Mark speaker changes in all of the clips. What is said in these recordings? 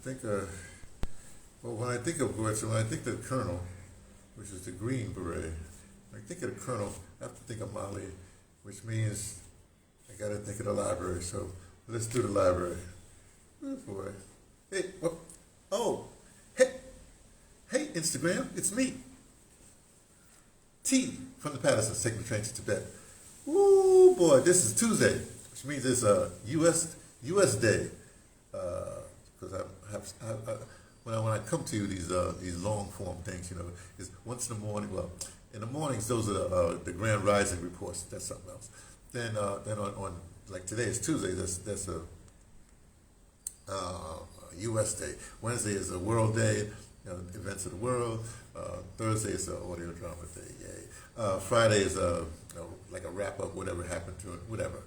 Speaker 1: think, well, when I think of when I think of the Colonel, which is the Green Beret, when I think of the Colonel, I have to think of Mali, which means I got to think of the library. So let's do the library. Oh boy. Hey, what? Oh, hey, hey, Instagram, it's me. T from the Pattersons taking the train to Tibet. Ooh, boy, this is Tuesday, which means it's a U.S. day. Because when I come to you these long form things, is once in the morning. Well, in the mornings those are the Grand Rising reports. That's something else. Then on like today is Tuesday. That's a U.S. day. Wednesday is a World Day. Events of the world. Thursday is an audio drama day. Yay. Friday is like a wrap up, whatever happened to it, whatever.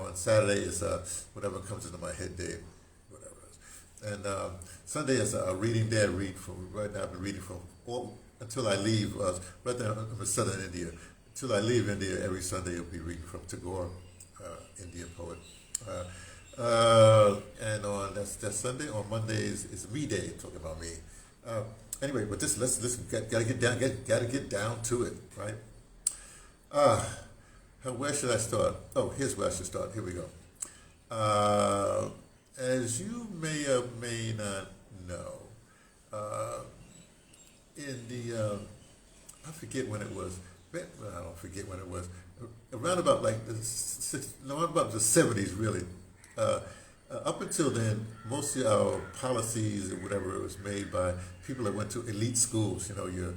Speaker 1: On Saturday is whatever comes into my head day, whatever it is. And Sunday is a reading day. I read from right now. I've been reading from until I leave. Right now I'm in southern India. Until I leave India, every Sunday I'll be reading from Tagore, Indian poet. And on that's Sunday. On Mondays is Me Day, talking about me. Anyway, but let's gotta get down to it, right? Where should I start? Oh, here's where I should start. Here we go. As you may or may not know, in the I forget when it was. Well, I don't forget when it was. Around about like about the 70s, really. Up until then, most of our policies or whatever was made by people that went to elite schools. Your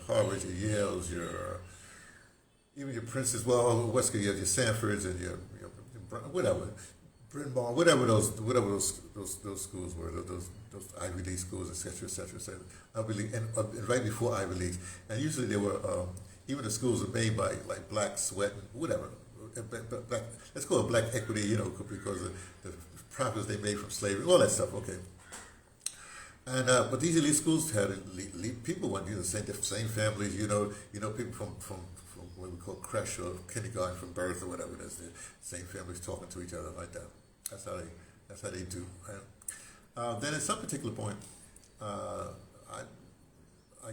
Speaker 1: Harvards, your Yales, even your Princeton. Well, Western, you have your Sanfords and your whatever, Bryn Mawr, whatever those schools were, those Ivy League schools, etc., etc., etc. Ivy League, and right before Ivy League, and usually they were even the schools were made by like black sweat and whatever. Black, let's call it black equity, because of the profits they made from slavery, all that stuff. Okay, and but these elite schools had elite people, the same families, people from what we call creche or kindergarten, from birth or whatever it is. The same families talking to each other like that. That's how they do. Right? Then at some particular point, I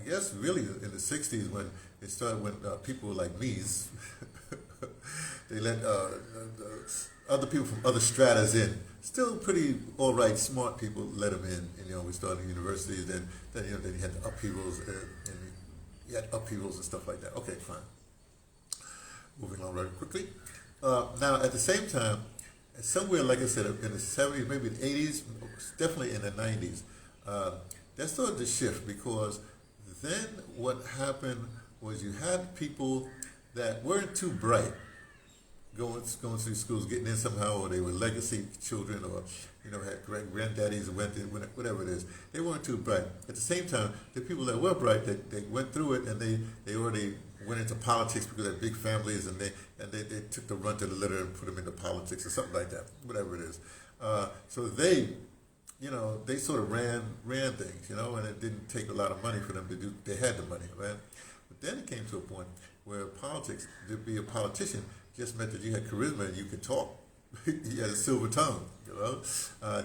Speaker 1: guess really in the '60s when it started, when people like me. They let other people from other stratas in. Still pretty all right, smart people let them in. And we started universities. Then you had the upheavals and you had upheavals and stuff like that. Okay, fine. Moving on very quickly. Now at the same time, somewhere like I said, in the '70s, maybe the '80s, definitely in the '90s, that started to shift, because then what happened was you had people that weren't too bright going to these schools, getting in somehow, or they were legacy children, or had granddaddies who went in, whatever it is. They weren't too bright. At the same time, the people that were bright, they went through it, and they already went into politics because they had big families, and they took the brunt of the litter and put them into politics or something like that, whatever it is. So they sort of ran things, and it didn't take a lot of money for them to do. They had the money, right? But then it came to a point where politics, to be a politician, just meant that you had charisma and you could talk. You had a silver tongue,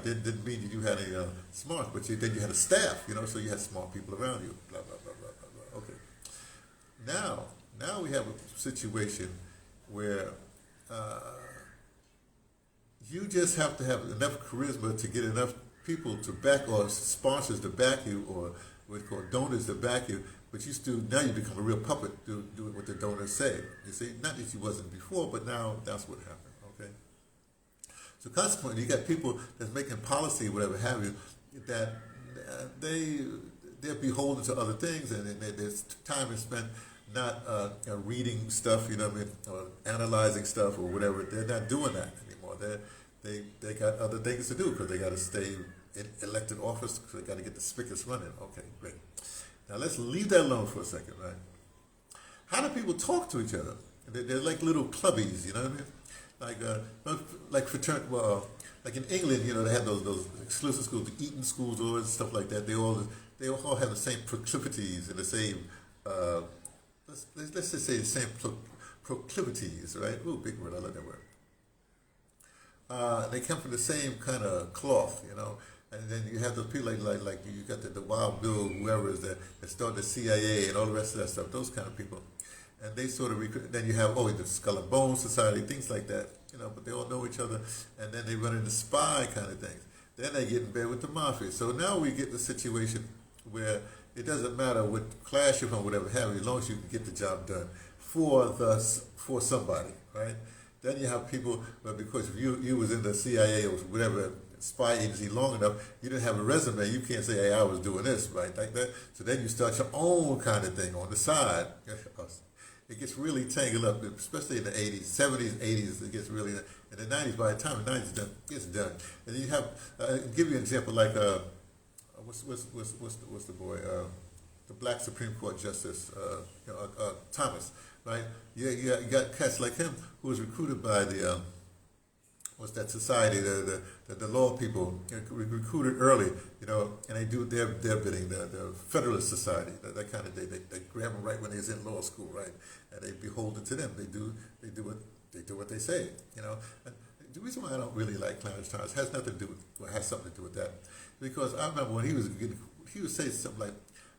Speaker 1: Didn't mean that you had a smarts, but then you had a staff, so you had smart people around you. Blah blah blah blah blah blah. Okay. Now we have a situation where you just have to have enough charisma to get enough people to back, or sponsors to back you, or what we call donors to back you. But now you become a real puppet doing what the donors say. You see, not that you wasn't before, but now that's what happened. Okay. So consequently, you got people that's making policy, whatever have you, that they're beholden to other things, and there's time is spent not reading stuff, or analyzing stuff or whatever. They're not doing that anymore. They got other things to do because they got to stay in elected office, because they got to get the spigots running. Okay, great. Now let's leave that alone for a second, right? How do people talk to each other? They're like little clubbies, you know what I mean? Like fraternity. Well, like in England, they have those exclusive schools, the Eton schools, or stuff like that. They all have the same proclivities and the same. Let's just say the same proclivities, right? Ooh, big word. I like that word. They come from the same kind of cloth, And then you have those people like you got the Wild Bill, whoever is that started the CIA and all the rest of that stuff. Those kind of people, and they sort of then you have the Skull and Bones Society, things like that. But they all know each other, and then they run into spy kind of things. Then they get in bed with the mafia. So now we get the situation where it doesn't matter what class you're from, whatever have you, as long as you can get the job done for somebody, right? Then you have people, but because if you was in the CIA or whatever spy agency long enough, you didn't have a resume, you can't say, hey, I was doing this, right, like that. So then you start your own kind of thing on the side. It gets really tangled up, especially in the 80s, 70s, 80s, it gets really, in the 90s, by the time the 90s is done, it's done. And then you have, I'll give you an example like, what's the boy, the black Supreme Court Justice, Thomas, right? You got cats like him who was recruited by the, what's that society, the law people, recruited early, and they do their bidding, the Federalist Society, that kind of thing. They grab them right when they was in law school, right? And they beholden to them. They do what they say, And the reason why I don't really like Clarence Thomas has nothing to do has something to do with that, because I remember when he would say something like,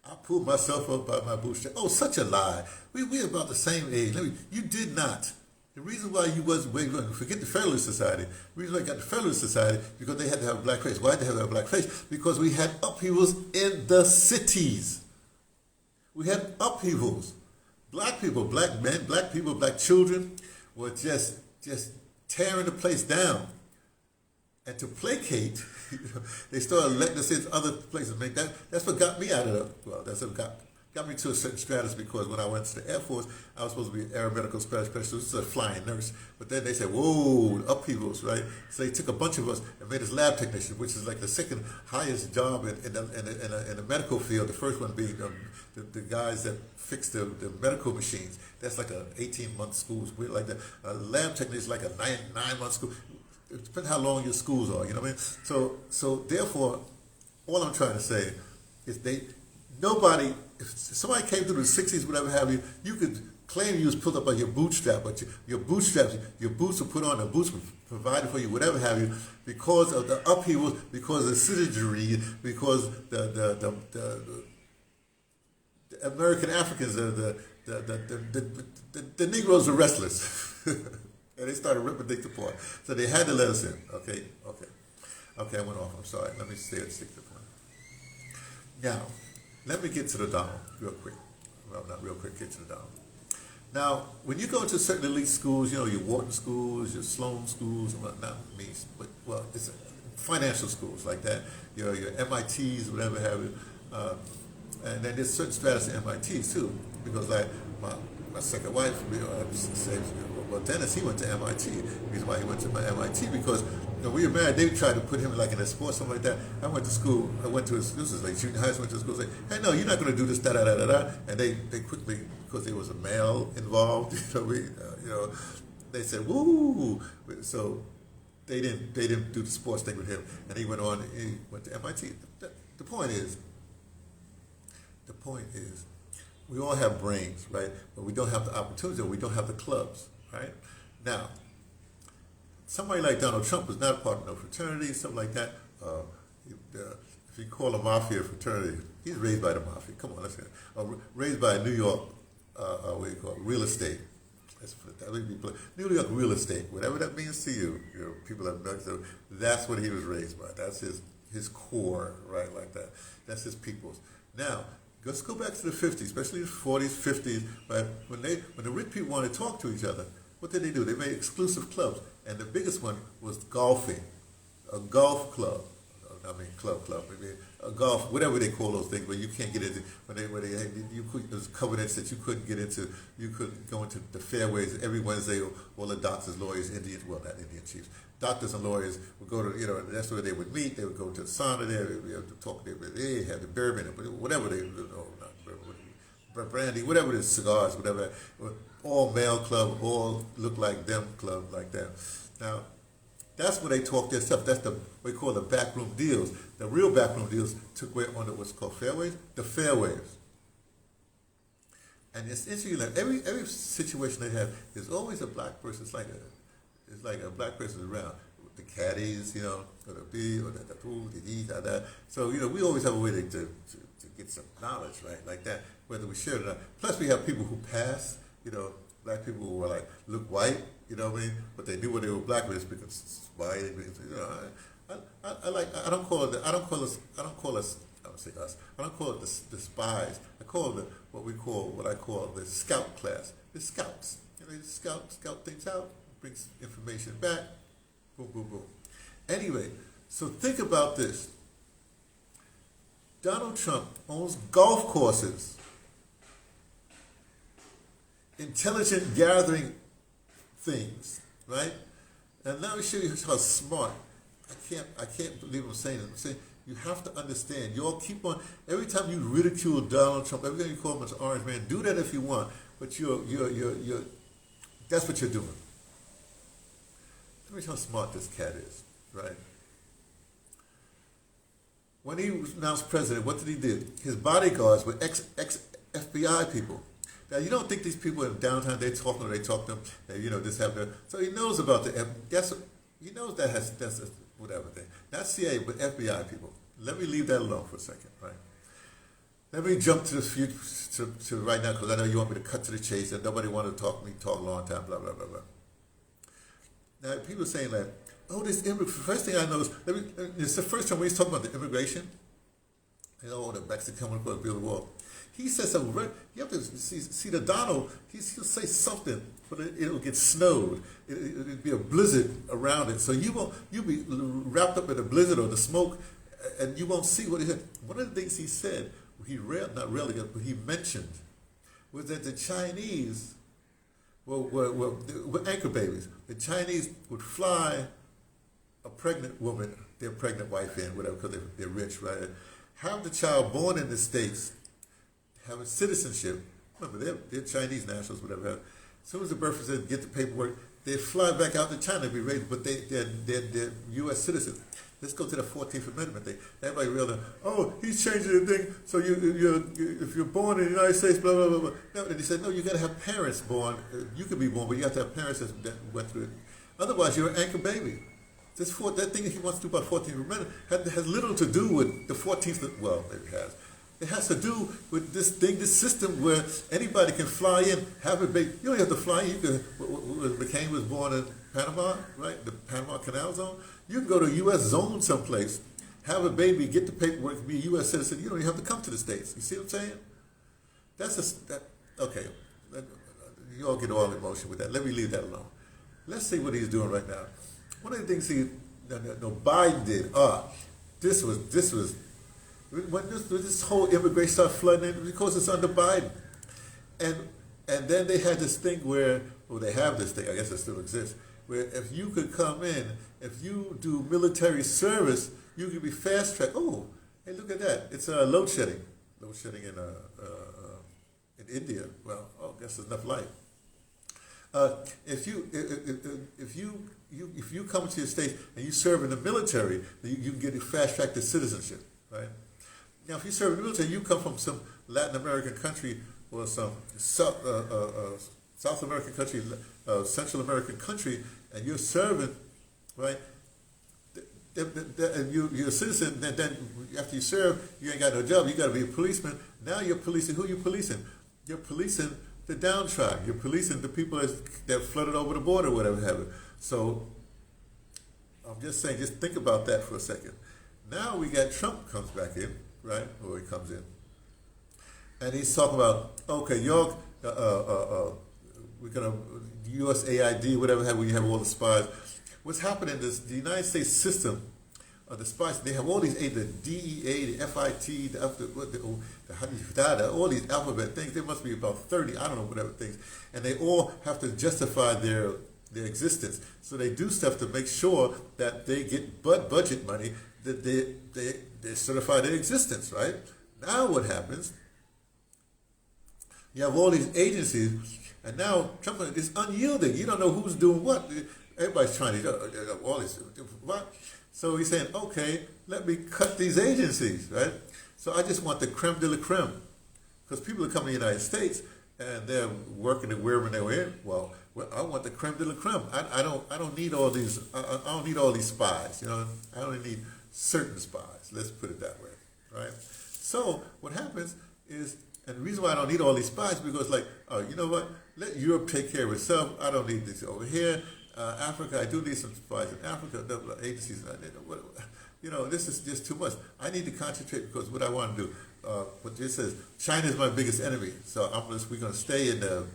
Speaker 1: I pulled myself up by my bootstrap. Oh, such a lie. We're about the same age. You did not. The reason why you wasn't, forget the Federalist Society. The reason why I got the Federalist Society, because they had to have a black face. Why did they have to have a black face? Because we had upheavals in the cities. We had upheavals. Black people, black men, black people, black children were just tearing the place down. And to placate, they started letting us into other places. That's what got me out of that's what got me to a certain status, because when I went to the Air Force, I was supposed to be an aeromedical specialist, a flying nurse. But then they said, whoa, upheavals, right? So they took a bunch of us and made us lab technicians, which is like the second highest job in the medical field. The first one being the guys that fix the medical machines. That's like an 18-month school. Like the lab technician is like a nine-month school. It depends how long your schools are, you know what I mean? So therefore, all I'm trying to say is if somebody came through the 60s, whatever have you, you could claim you was pulled up by your bootstrap, but your bootstraps, your boots were put on, the boots were provided for you, whatever have you, because of the upheavals, because of the citizenry, because the American Africans, the Negroes were restless. And they started ripping things apart. So they had to let us in. Okay, I went off. I'm sorry. Let me stick to the point. Now, let me get to the Donald real quick. Well, not real quick, get to the Donald. Now, when you go to certain elite schools, your Wharton schools, your Sloan schools, well, not me, but, it's financial schools like that, your MITs, whatever have you. And then there's certain stratus in MIT too, because like my second wife, says, well, Dennis, he went to MIT. The reason why he went to MIT, because we were married, they tried to put him like in a sport, something like that. I went to school, this was like junior high school, went to school, say, hey, no, you're not going to do this, da-da-da-da-da. And they quickly, because there was a male involved, they said, woo. So they didn't do the sports thing with him. And he went to MIT. The point is, we all have brains, right? But we don't have the opportunity, we don't have the clubs, right? Now, somebody like Donald Trump is not part of no fraternity, something like that. If you call a mafia fraternity, he's raised by the mafia. Come on, let's get it. Raised by New York, what do you call it? Real estate. Let's put it that way. New York real estate, whatever that means to you, people have done so. That's what he was raised by. That's his core, right? Like that. That's his people's. Now, let's go back to the 50s, especially the 40s, 50s, right? When the rich people wanted to talk to each other, what did they do? They made exclusive clubs, and the biggest one was golfing, a golf club. Club, maybe a golf, whatever they call those things, where you can't get into, there's covenants that you couldn't get into, you couldn't go into the fairways every Wednesday. All the doctors, lawyers, Indians, well, not Indian chiefs, doctors and lawyers would go to, that's where they would meet. They would go to the sauna there, they would talk, they had the bourbon, whatever they, not bourbon, brandy, whatever it is, cigars, whatever, all male club, all look like them club like that. Now, that's where they talk their stuff. That's what we call the backroom deals. The real backroom deals took way on what's called fairways, the fairways. And it's interesting that every situation they have, there's always a black person. It's like a black person around. the caddies, or the B, or the ooh, the D, da. So, we always have a way to get some knowledge, right, like that, whether we share it or not. Plus, we have people who pass, black people who were like, look white, you know what I mean? But they knew when they were black, but it's because it's white, I don't call it, I don't call us, I don't say us, I don't call it the spies. I call it what I call the scout class. The scouts. They scout things out, brings information back, boom, boom, boom. Anyway, so think about this. Donald Trump owns golf courses, intelligent gathering things, right? And let me show you how smart. I can't believe I'm saying it. I'm saying you have to understand. You all keep on, every time you ridicule Donald Trump, every time you call him an orange man, do that if you want, but that's what you're doing. Let me tell you how smart this cat is, right? When he was announced president, what did he do? His bodyguards were ex-FBI people. Now, you don't think these people in downtown, they talk to them, this happened. So he knows about he knows that's a whatever thing. Not CIA, but FBI people. Let me leave that alone for a second, right? Let me jump to the future, to right now, because I know you want me to cut to the chase, and nobody wanted to talk a long time, blah, blah, blah, blah. Now, people are saying like, oh, this first thing I know is, it's the first time when he's talking about the immigration, the Mexican coming across the wall. He says something, you have to see the Donald, he'll say something, but it'll get snowed. It'll be a blizzard around it. So you'll be wrapped up in the blizzard or the smoke, and you won't see what he said. One of the things he said, but he mentioned, was that the Chinese were anchor babies. The Chinese would fly a pregnant woman, their pregnant wife in, whatever, because they're rich, right? Have the child born in the States, have a citizenship. Remember, they're Chinese nationals, whatever. As soon as the birth is get the paperwork, they fly back out to China to be raised, but they're U.S. citizens. Let's go to the 14th Amendment thing. Everybody realized, oh, he's changing the thing, so if you're born in the United States, blah, blah, blah, blah. No, and he said, no, you got to have parents born. You can be born, but you have to have parents that went through it. Otherwise, you're an anchor baby. That thing that he wants to do about 14th Amendment has little to do with the 14th, well, it has. It has to do with this system where anybody can fly in, have a baby. You don't have to fly in. You can, McCain was born in Panama, right? The Panama Canal Zone. You can go to a U.S. zone someplace, have a baby, get the paperwork, be a U.S. citizen. You don't even have to come to the States. You see what I'm saying? Okay. You all get all emotion with that. Let me leave that alone. Let's see what he's doing right now. One of the things Biden did, this was, when this whole immigration started flooding in, because it's under Biden. And then they had this thing where, they have this thing, I guess it still exists, where if you could come in, if you do military service, you could be fast-tracked. Oh, hey, look at that. It's load shedding. Load shedding in India. Well, I guess there's enough light. If you come to the States and you serve in the military, you can get a fast-track to citizenship, right? Now, if you serve in the military, you come from some Latin American country or some South American country, Central American country, and you're serving, right? And you're a citizen, then after you serve, you ain't got no job, you got to be a policeman. Now you're policing, who are you policing? You're policing the downtrodden. You're policing the people that flooded over the border, whatever have you. So I'm just saying, just think about that for a second. Now we got Trump comes back in, right? Or he comes in, and he's talking about, okay, y'all, we're gonna USAID, whatever have we have all the spies. What's happening is the United States system of the spies. They have all these the DEA, the FIT, all these alphabet things. There must be about 30, I don't know, whatever things, and they all have to justify their existence. So they do stuff to make sure that they get budget money, that they certify their existence, right? Now what happens? You have all these agencies, and now Trump is unyielding. You don't know who's doing what. Everybody's trying to do all this. What? So he's saying, okay, let me cut these agencies, right? So I just want the creme de la creme. Because people are coming to the United States, and they're working wherever they were in. Well, Well, I want the creme de la creme. I don't need all these. I don't need all these spies. You know, I only need certain spies. Let's put it that way, right? So what happens is, and the reason why I don't need all these spies is because, like, oh, you know what? Let Europe take care of itself. I don't need this over here. Africa, I do need some spies in Africa. Agencies, you know, this is just too much. I need to concentrate because what I want to do. What this says, China is my biggest enemy. So we're going to stay in the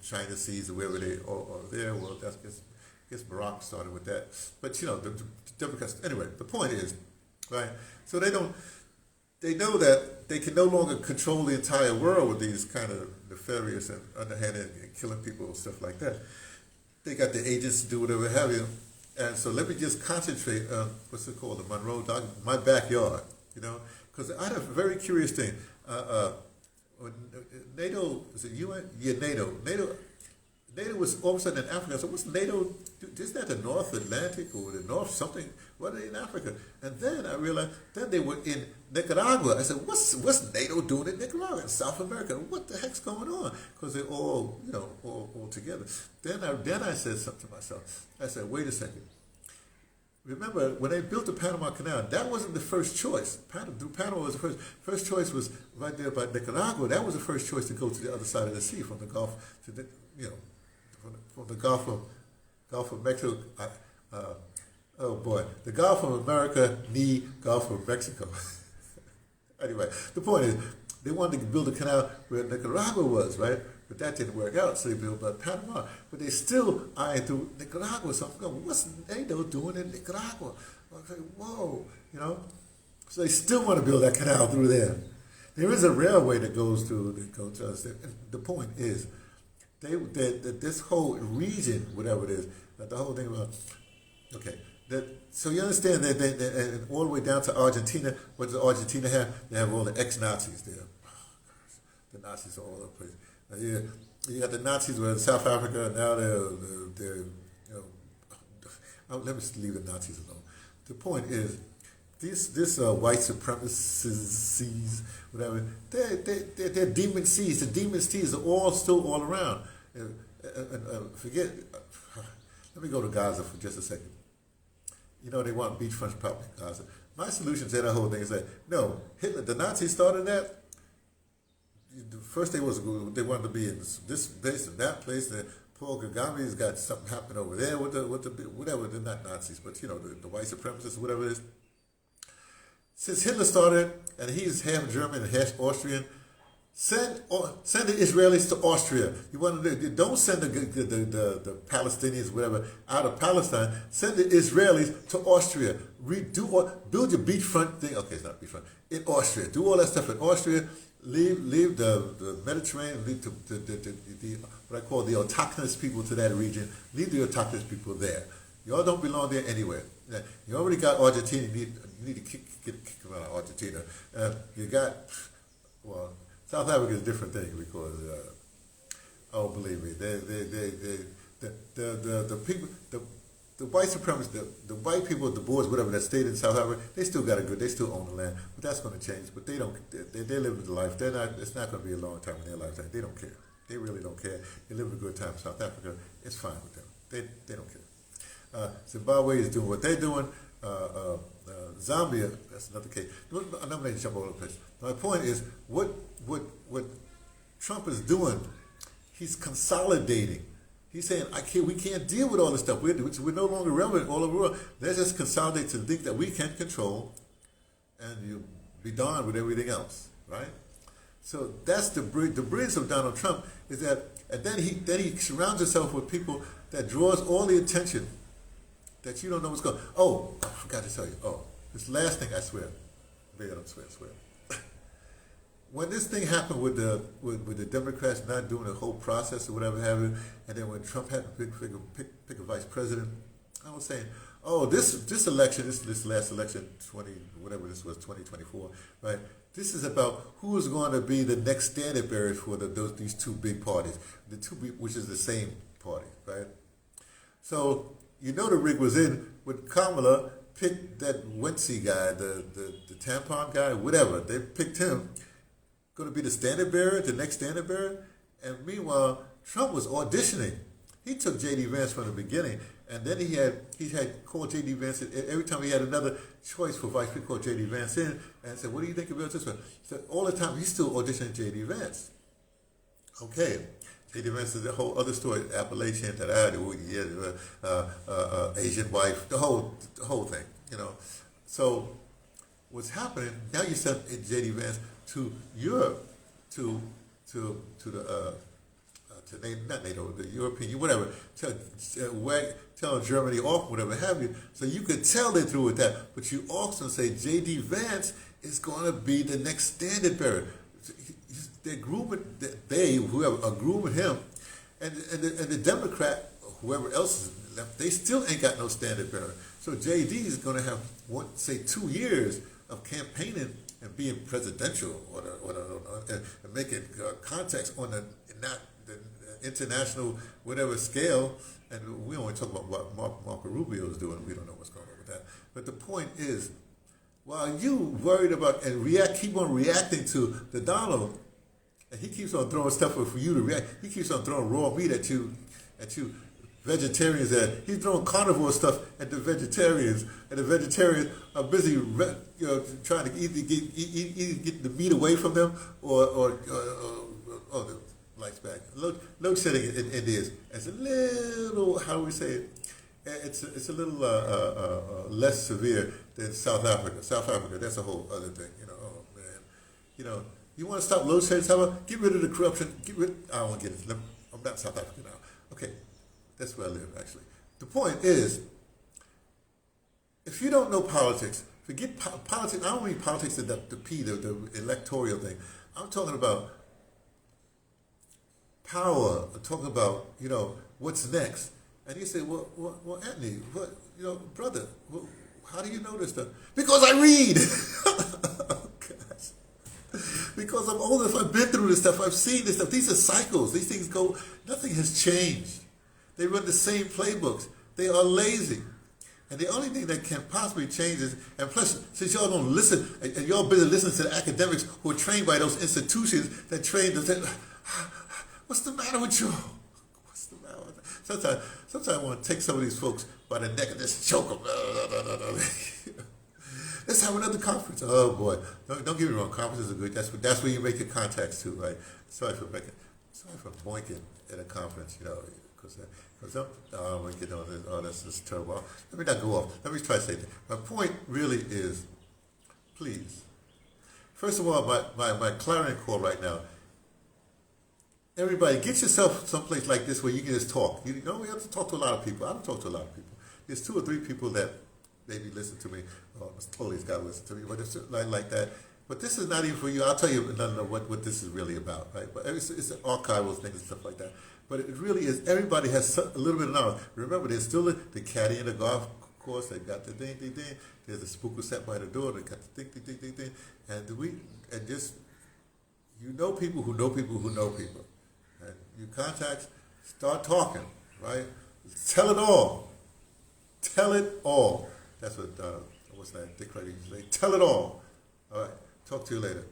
Speaker 1: China seas or wherever they are there. Well, that's I guess Barack started with that. But, you know, the Democrats. Anyway, the point is, right? So they know that they can no longer control the entire world with these kind of nefarious and underhanded and killing people and stuff like that. They got the agents to do whatever have you. And so let me just concentrate on, what's it called, the Monroe Document, my backyard, you know. Because I had a very curious thing. NATO, is it UN? Yeah, NATO. NATO was all of a sudden in Africa. So what's NATO? Isn't that the North Atlantic or the North something? What are they in Africa? And then I realized, then they were in Nicaragua. I said, what's NATO doing in Nicaragua, in South America? What the heck's going on? Because they're all, you know, all together. Then I said something to myself. I said, wait a second. Remember, when they built the Panama Canal, that wasn't the first choice. Panama was the first choice was right there by Nicaragua. That was the first choice to go to the other side of the sea, from the Gulf to the, you know, from the Gulf of Mexico. Oh boy, the Gulf of America, the Gulf of Mexico. Anyway, the point is, they wanted to build a canal where Nicaragua was, right? But that didn't work out, so they built Panama. But they still eyeing through Nicaragua. So I'm going, what's NATO doing in Nicaragua? I'm like, whoa, you know? So they still want to build that canal through there. There is a railway that goes through, that goes to us. The point is, that this whole region, whatever it is, that the whole thing about, okay, so you understand that, and all the way down to Argentina, what does Argentina have? They have all the ex-Nazis there. Oh, gosh, the Nazis are all over the place. You got the Nazis were in South Africa, and now they're you know, let me leave the Nazis alone. The point is, this white supremacists, whatever, they're demon seeds. The demon seeds are still all around. Forget, let me go to Gaza for just a second. You know, they want beachfront property in Gaza. My solution to that whole thing is that, no, Hitler, the Nazis started that. First they wanted to be in this place and that place. And Paul Kagame's got something happening over there with the whatever. They're not Nazis, but you know, the white supremacists, whatever it is. Since Hitler started, and he's half German and half Austrian, send the Israelis to Austria. You want to don't send the Palestinians, whatever, out of Palestine. Send the Israelis to Austria. Build your beachfront thing. Okay, it's not beachfront. In Austria, do all that stuff in Austria. Leave the Mediterranean, leave the what I call the autochthonous people to that region. Leave the autochthonous people there. Y'all don't belong there anywhere. You already got Argentina. You need to kick them out of Argentina. You got, well, South Africa is a different thing because, oh, believe me, the people, the white supremacists, the white people, the Boers, whatever, that stayed in South Africa, they still got they still own the land, but that's going to change. But they don't, they're living the life. It's not going to be a long time in their lifetime. They don't care. They really don't care. They live a good time in South Africa. It's fine with them. They don't care. Zimbabwe is doing what they're doing. Zambia, that's another case. I'm not going to jump all over the place. My point is, what Trump is doing, he's consolidating. He's saying, we can't deal with all this stuff. We're no longer relevant all over the world. Let's just consolidate to think that we can control, and you be darned with everything else, right? So that's the brilliance of Donald Trump, is that, and then he surrounds himself with people that draws all the attention that you don't know what's going on. Oh, I forgot to tell you. Oh, this last thing, I swear. Maybe I don't swear, I swear. When this thing happened with the Democrats not doing the whole process or whatever have you, and then when Trump had to pick a vice president, I was saying, oh, this election, this last election, 2024, right? This is about who is going to be the next standard bearer for these two big parties, which is the same party, right? So you know the rig was in when Kamala picked that Wency guy, the tampon guy, whatever. They picked him, going to be the standard bearer, the next standard bearer. And meanwhile, Trump was auditioning. He took J.D. Vance from the beginning, and then he had called J.D. Vance every time he had another choice for vice president. Called J.D. Vance in and said, "What do you think about this one?" He said, all the time he's still auditioning J.D. Vance. Okay, J.D. Vance is the whole other story. Appalachian, Asian wife, the whole thing. So what's happening now? You send J.D. Vance to Europe, to the not NATO, the European, whatever, tell Germany off, whatever have you. So you could tell they're through with that, but you also say J.D. Vance is going to be the next standard bearer. They're grooming, whoever are grooming him, and the Democrat, whoever else is left, they still ain't got no standard bearer. So J.D. is going to have 2 years of campaigning and being presidential, and making contacts on the international whatever scale, and we only talk about what Marco Rubio is doing. We don't know what's going on with that. But the point is, while you worried about and keep on reacting to the Donald, and he keeps on throwing stuff for you to react. He keeps on throwing raw meat at you vegetarians. He's throwing carnivore stuff at the vegetarians, and the vegetarians are busy, trying to get the meat away from them, or the lights back. Load shedding in India is a little, how do we say it? It's a little less severe than South Africa. South Africa, that's a whole other thing. Oh man, you want to stop load shedding? How about get rid of the corruption? I don't want to get it. I'm not in South Africa now. Okay, that's where I live actually. The point is, if you don't know politics, forget politics. I don't mean politics the electoral thing. I'm talking about power. I'm talking about what's next. And you say, well, Anthony, brother, how do you know this stuff? Because I read. Oh, gosh. Because I'm old enough, I've been through this stuff, I've seen this stuff. These are cycles. These things go, nothing has changed. They run the same playbooks. They are lazy. And the only thing that can possibly change is, and plus, since y'all don't listen, and y'all busy listening to the academics who are trained by those institutions that train them, what's the matter with you? What's the matter with them? Sometimes I want to take some of these folks by the neck and just choke them. Let's have another conference. Oh boy, don't get me wrong. Conferences are good. That's where you make your contacts too, right? Sorry for boinking at a conference, because I'm going to get on this. Oh, that's just terrible. Let me not go off. Let me try to say that. My point really is, please. First of all, my clarion call right now. Everybody, get yourself someplace like this where you can just talk. We have to talk to a lot of people. I don't talk to a lot of people. There's 2 or 3 people that maybe listen to me. Oh, Chloe's got to listen to me, but it's like that. But this is not even for you. I'll tell you what this is really about, right? But it's an archival thing and stuff like that. But it really is, everybody has a little bit of knowledge. Remember, there's still the caddy in the golf course. They got the ding, ding, ding. There's the spooker sat by the door. They got the ding, ding, ding, ding, ding. And just, people who know people who know people. And you contact, start talking, right? Tell it all. Tell it all. That's what, what's that? Dick Craig used to say. Tell it all. All right. Talk to you later.